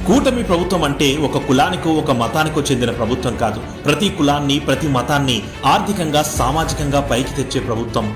కూటమి ప్రభుత్వం అంటే ఒక కులానికో ఒక మతానికో చెందిన ప్రభుత్వం కాదు. ప్రతి కులాన్ని, ప్రతి మతాన్ని ఆర్థికంగా, సామాజికంగా పైకి తెచ్చే ప్రభుత్వం.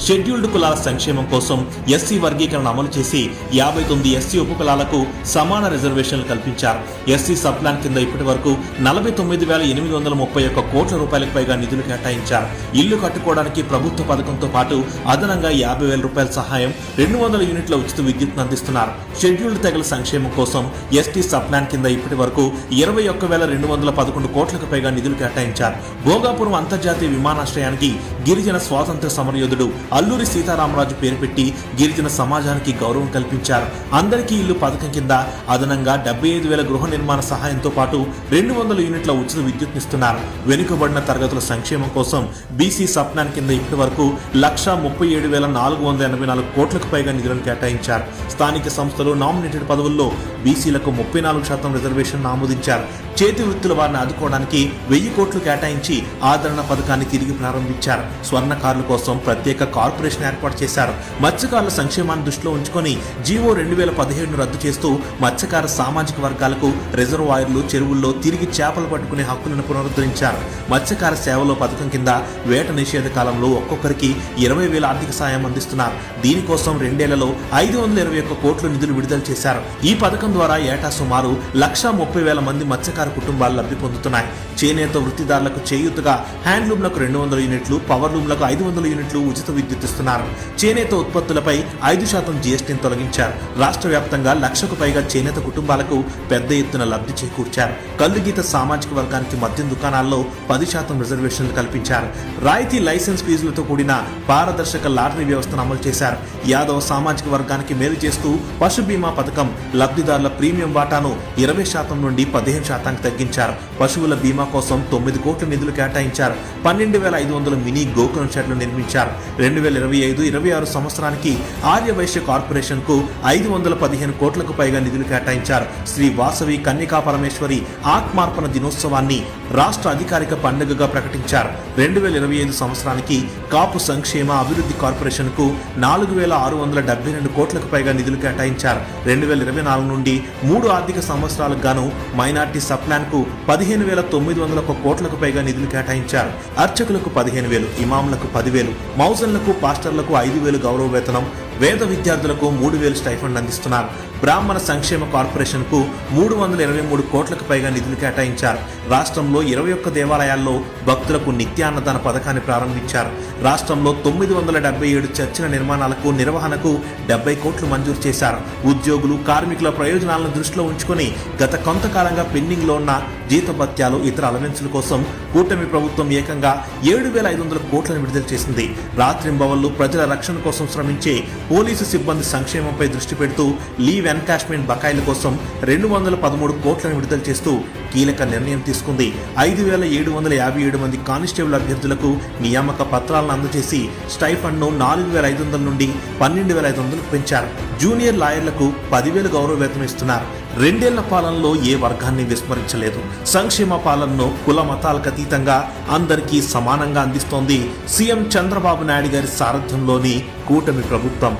షెడ్యూల్డ్ కులాల సంక్షేమం కోసం ఎస్సీ వర్గీకరణ అమలు చేసి 59 ఎస్సీ ఉపకులాలకు సమాన రిజర్వేషన్లు కల్పించారు. ఎస్సీ సబ్ ప్లాన్ కింద ఇప్పటి వరకు 49,831 కోట్ల రూపాయలకు పైగా నిధులు కేటాయించారు. ఇల్లు కట్టుకోవడానికి ప్రభుత్వ పథకంతో పాటు అదనంగా 50,000 రూపాయల సహాయం, 200 యూనిట్ల ఉచిత విద్యుత్ను అందిస్తున్నారు. షెడ్యూల్డ్ తెగల సంక్షేమం కోసం ఎస్టీ సబ్ ప్లాన్ కింద ఇప్పటి వరకు 21,211 కోట్లకు పైగా నిధులు కేటాయించారు. భోగాపురం అంతర్జాతీయ విమానాశ్రయానికి గిరిజన స్వాతంత్ర సమరయోధుడు అల్లూరి సీతారామరాజు పేరు పెట్టి గిరిజన సమాజానికి గౌరవం కల్పించారు. అందరికీ ఇల్లు పథకం కింద అదనంగా 75,000 గృహ నిర్మాణ సహాయంతో పాటు 200 యూనిట్ల ఉచిత విద్యుత్నిస్తున్నారు. వెనుకబడిన తరగతుల సంక్షేమం కోసం బీసీ సబ్ ప్లాన్ కింద ఇప్పటి వరకు 1,37,484 కోట్లకు పైగా నిధులను కేటాయించారు. స్థానిక సంస్థలు నామినేటెడ్ పదవుల్లో బీసీలకు 34% రిజర్వేషన్ ఆమోదించారు. చేతి వృత్తుల వారిని ఆదుకోవడానికి 1,000 కోట్లు కేటాయించి ఆదరణ పథకాన్ని తిరిగి ప్రారంభించారు. స్వర్ణకారుల కోసం ప్రత్యేక కార్పొరేషన్ ఏర్పాటు చేశారు. మత్స్యకారుల సంక్షేమాన్ని దృష్టిలో ఉంచుకొని జీవో 2017ను రద్దు చేస్తూ మత్స్యకార సామాజిక వర్గాలకు రిజర్వాయర్లు, చెరువుల్లో తిరిగి చేపలు పట్టుకునే హక్కులను పునరుద్ధరించారు. మత్స్యకార సేవలో పథకం కింద వేట నిషేధ కాలంలో ఒక్కొక్కరికి 20,000 ఆర్థిక సాయం అందిస్తున్నారు. దీనికోసం 2 ఏళ్లలో 521 కోట్ల నిధులు విడుదల చేశారు. ఈ పథకం ద్వారా ఏటా సుమారు 130,000 మంది మత్స్యకార కుటుంబాలు లబ్ధి పొందుతున్నాయి. చేనేత వృత్తిదారులకు చేయూతగా హ్యాండ్లూమ్లకు 200 యూనిట్లు, పవర్లూమ్లకు 500 యూనిట్లు ఉచిత విద్యుత్ ఇస్తున్నారు. చేనేత ఉత్పత్తులపై 5% జీఎస్టీని తొలగించారు. రాష్ట్ర వ్యాప్తంగా 1,00,000కు పైగా చేనేత కుటుంబాలకు పెద్ద ఎత్తున లబ్ధి చేకూర్చారు. కల్లుగీత సామాజిక వర్గానికి మద్యం దుకాణాల్లో 10% రిజర్వేషన్లు కల్పించారు. రాయితీ లైసెన్స్ ఫీజులతో కూడిన పారదర్శక లాటరీ వ్యవస్థను అమలు చేశారు. యాదవ సామాజిక వర్గానికి మేలు చేస్తూ పశు బీమా పథకం లబ్ధిదారుల ప్రీమియం వాటాను 20% నుండి 15% తగ్గించారు. పశువుల బీమా కోసం 9 కోట్ల నిధులు కేటాయించారు. 12,500 మినీ గోకులం షెడ్లు నిర్మించారు. 2025-26 సంవత్సరానికి ఆర్యవైశ్య కార్పొరేషన్ కు 515 కోట్లకు పైగా నిధులు కేటాయించారు. శ్రీ వాసవి కన్యకా పరమేశ్వరి ఆత్మార్పణ దినోత్సవాన్ని రాష్ట్ర అధికారిక పండుగగా ప్రకటించారు. 2025 సంవత్సరానికి కాపు సంక్షేమ అభివృద్ధి కార్పొరేషన్ కు 4,672 కోట్లకు పైగా నిధులు కేటాయించారు. 2024 నుండి 3 ఆర్థిక సంవత్సరాలకు గాను మైనార్టీ సబ్ ప్లాన్ కు 15,901 కోట్లకు పైగా నిధులు కేటాయించారు. అర్చకులకు 15,000, ఇమాంలకు 10,000, మౌజన్లకు, పాస్టర్లకు 5,000 గౌరవ వేతనం, వేద విద్యార్థులకు 3,000 స్టైఫండ్ అందిస్తున్నారు. బ్రాహ్మణ సంక్షేమ కార్పొరేషన్ కు 323 కోట్లకు పైగా నిధులు కేటాయించారు. రాష్ట్రంలో 21 దేవాలయాల్లో భక్తులకు నిత్యాన్నదాన పథకాన్ని ప్రారంభించారు. రాష్ట్రంలో 977 చర్చిల నిర్మాణాలకు, నిర్వహణకు 70 కోట్లు మంజూరు చేశారు. ఉద్యోగులు, కార్మికుల ప్రయోజనాలను దృష్టిలో ఉంచుకొని గత కొంతకాలంగా పెండింగ్ లో ఉన్న జీతభత్యాలు, ఇతర అలవెన్సుల కోసం కూటమి ప్రభుత్వం ఏకంగా 7,500 కోట్లను విడుదల చేసింది. రాత్రింబవళ్లు ప్రజల రక్షణ కోసం శ్రమించే పోలీసు సిబ్బంది సంక్షేమంపై దృష్టి పెడుతూ లీవ్ ఎన్కాష్మెంట్ బకాయిల కోసం 213 కోట్లను విడుదల చేస్తూ కీలక నిర్ణయం తీసుకుంది. 5,757 మంది కానిస్టేబుల్ అభ్యర్థులకు నియామక పత్రాలను అందజేసి స్టైఫండ్ను 4,500 నుండి 12,500కు పెంచారు. జూనియర్ లాయర్లకు 10,000 గౌరవ వేతనం ఇస్తున్నారు. 2 ఏళ్ల పాలనలో ఏ వర్గాన్ని విస్మరించలేదు. సంక్షేమ పాలనను కుల మతాలకు అతీతంగా అందరికీ సమానంగా అందిస్తోంది సీఎం చంద్రబాబు నాయుడు గారి సారథ్యంలోని కూటమి ప్రభుత్వం.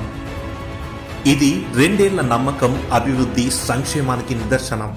ఇది 2 ఏళ్ల నమ్మకం, అభివృద్ధి, సంక్షేమానికి నిదర్శనం.